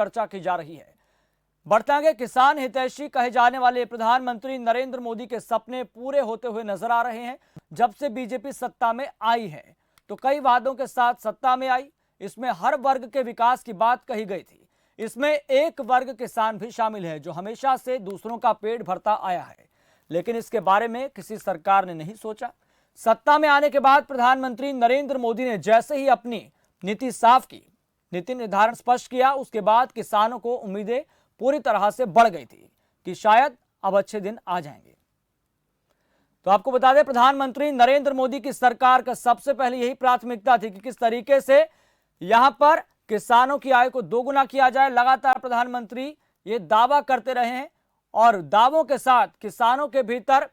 चर्चा की जा रही है। बढ़ते आगे किसान हितैषी कहे जाने वाले प्रधानमंत्री नरेंद्र मोदी के सपने पूरे होते हुए नजर आ रहे हैं। जब से बीजेपी सत्ता में आई है तो कई वादों के साथ सत्ता में आई। इसमें हर वर्ग के विकास की बात कही गई थी। इसमें एक वर्ग किसान भी शामिल है जो हमेशा से दूसरों का पेट भरता आया है, लेकिन इसके बारे में किसी सरकार ने नहीं सोचा। सत्ता में आने के बाद प्रधानमंत्री नरेंद्र मोदी ने जैसे ही अपनी नीति साफ की, नीति निर्धारण स्पष्ट किया, उसके बाद किसानों को उम्मीदें पूरी तरह से बढ़ गई थी कि शायद अब अच्छे दिन आ जाएंगे। तो आपको बता दें, प्रधानमंत्री नरेंद्र मोदी की सरकार का सबसे पहले यही प्राथमिकता थी कि किस तरीके से यहां पर किसानों की आय को दोगुना किया जाए। लगातार प्रधानमंत्री ये दावा करते रहे हैं और दावों के साथ किसानों के भीतर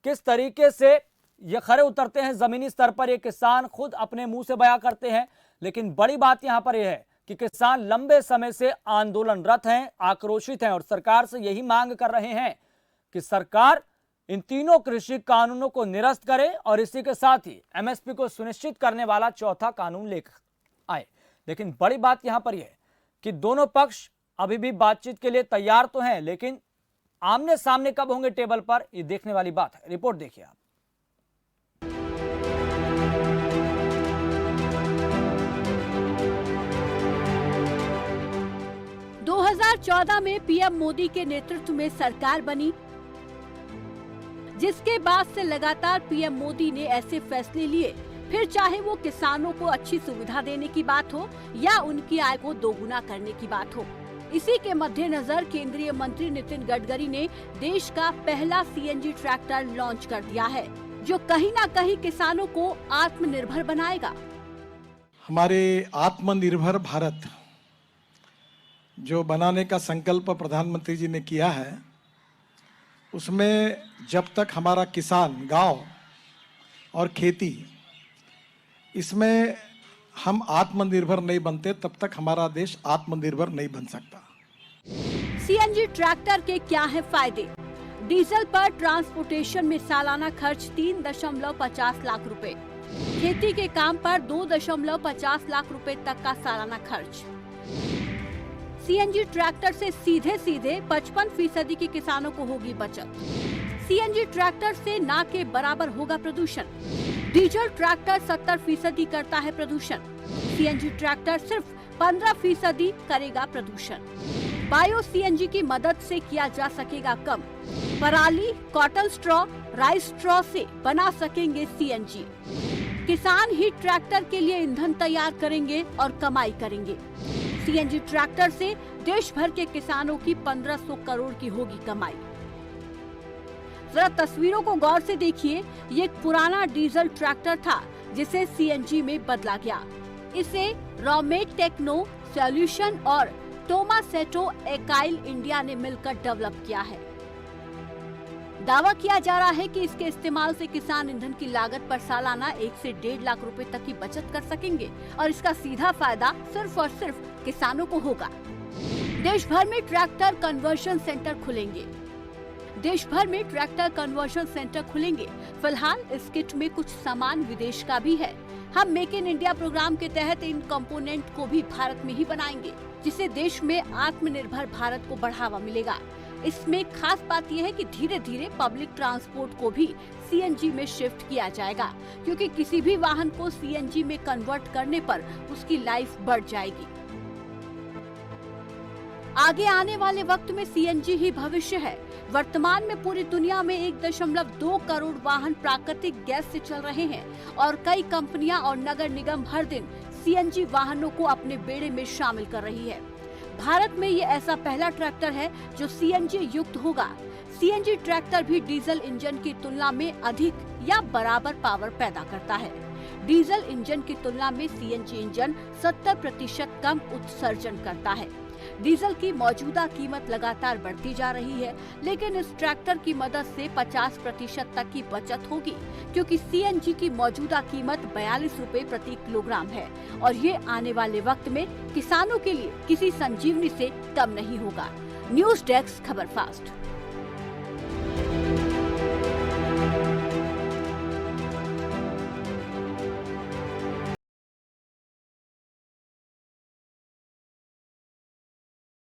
किस तरीके से ये खरे उतरते हैं जमीनी स्तर पर, ये किसान खुद अपने मुंह से बयां करते हैं। लेकिन बड़ी बात यहां पर यह है कि किसान लंबे समय से आंदोलनरत हैं, आक्रोशित हैं और सरकार से यही मांग कर रहे हैं कि सरकार इन तीनों कृषि कानूनों को निरस्त करे और इसी के साथ ही एमएसपी को सुनिश्चित करने वाला चौथा कानून लेकर आए। लेकिन बड़ी बात यहां पर यह है कि दोनों पक्ष अभी भी बातचीत के लिए तैयार तो हैं, लेकिन आमने सामने कब होंगे टेबल पर, ये देखने वाली बात है। रिपोर्ट देखिए आप। 2014 में पीएम मोदी के नेतृत्व में सरकार बनी, जिसके बाद से लगातार पीएम मोदी ने ऐसे फैसले लिए, फिर चाहे वो किसानों को अच्छी सुविधा देने की बात हो या उनकी आय को दोगुना करने की बात हो। इसी के मद्देनजर केंद्रीय मंत्री नितिन गडकरी ने देश का पहला सीएनजी ट्रैक्टर लॉन्च कर दिया है, जो कहीं ना कहीं किसानों को आत्मनिर्भर बनाएगा। हमारे आत्मनिर्भर भारत जो बनाने का संकल्प प्रधानमंत्री जी ने किया है, उसमें जब तक हमारा किसान, गांव और खेती, इसमें हम आत्मनिर्भर नहीं बनते, तब तक हमारा देश आत्मनिर्भर नहीं बन सकता। सीएनजी ट्रैक्टर के क्या हैं फायदे? डीजल पर ट्रांसपोर्टेशन में सालाना खर्च 3.50 लाख रुपए, खेती के काम पर 2.50 लाख रुपए तक का सालाना खर्च। सीएनजी ट्रैक्टर से सीधे 55% की किसानों को होगी बचत। सीएनजी ट्रैक्टर से ना के बराबर होगा प्रदूषण। डीजल ट्रैक्टर 70% करता है प्रदूषण, सीएनजी ट्रैक्टर सिर्फ 15% करेगा प्रदूषण। बायो सीएनजी की मदद से किया जा सकेगा कम। पराली, कॉटन स्ट्रॉ, राइस स्ट्रॉ से बना सकेंगे सीएनजी। किसान ही ट्रैक्टर के लिए ईंधन तैयार करेंगे और कमाई करेंगे। सीएनजी ट्रैक्टर से देश भर के किसानों की 1500 करोड़ की होगी कमाई। जरा तस्वीरों को गौर से देखिए, ये एक पुराना डीजल ट्रैक्टर था जिसे सीएनजी में बदला गया। इसे रॉमेट टेक्नो सॉल्यूशन और टोमासेटो एकाइल इंडिया ने मिलकर डेवलप किया है। दावा किया जा रहा है कि इसके इस्तेमाल से किसान ईंधन की लागत पर सालाना 1 से 1.5 लाख रुपए तक की बचत कर सकेंगे और इसका सीधा फायदा सिर्फ और सिर्फ किसानों को होगा। देश भर में ट्रैक्टर कन्वर्शन सेंटर खुलेंगे। फिलहाल इस किट में कुछ सामान विदेश का भी है। हम मेक इन इंडिया प्रोग्राम के तहत इन कंपोनेंट को भी भारत में ही बनाएंगे, जिससे देश में आत्मनिर्भर भारत को बढ़ावा मिलेगा। इसमें खास बात यह है कि धीरे धीरे पब्लिक ट्रांसपोर्ट को भी सीएनजी में शिफ्ट किया जाएगा, क्योंकि किसी भी वाहन को सीएनजी में कन्वर्ट करने पर उसकी लाइफ बढ़ जाएगी। आगे आने वाले वक्त में सीएनजी ही भविष्य है। वर्तमान में पूरी दुनिया में 1.2 करोड़ वाहन प्राकृतिक गैस से चल रहे हैं और कई कंपनियां और नगर निगम हर दिन सीएनजी वाहनों को अपने बेड़े में शामिल कर रही है। भारत में ये ऐसा पहला ट्रैक्टर है जो सीएनजी युक्त होगा। सीएनजी ट्रैक्टर भी डीजल इंजन की तुलना में अधिक या बराबर पावर पैदा करता है। डीजल इंजन की तुलना में सीएनजी इंजन 70% कम उत्सर्जन करता है। डीजल की मौजूदा कीमत लगातार बढ़ती जा रही है, लेकिन इस ट्रैक्टर की मदद से 50% तक की बचत होगी, क्योंकि सीएनजी की मौजूदा कीमत 42 रुपए प्रति किलोग्राम है और ये आने वाले वक्त में किसानों के लिए किसी संजीवनी से कम नहीं होगा। न्यूज़ डेस्क, खबर फास्ट।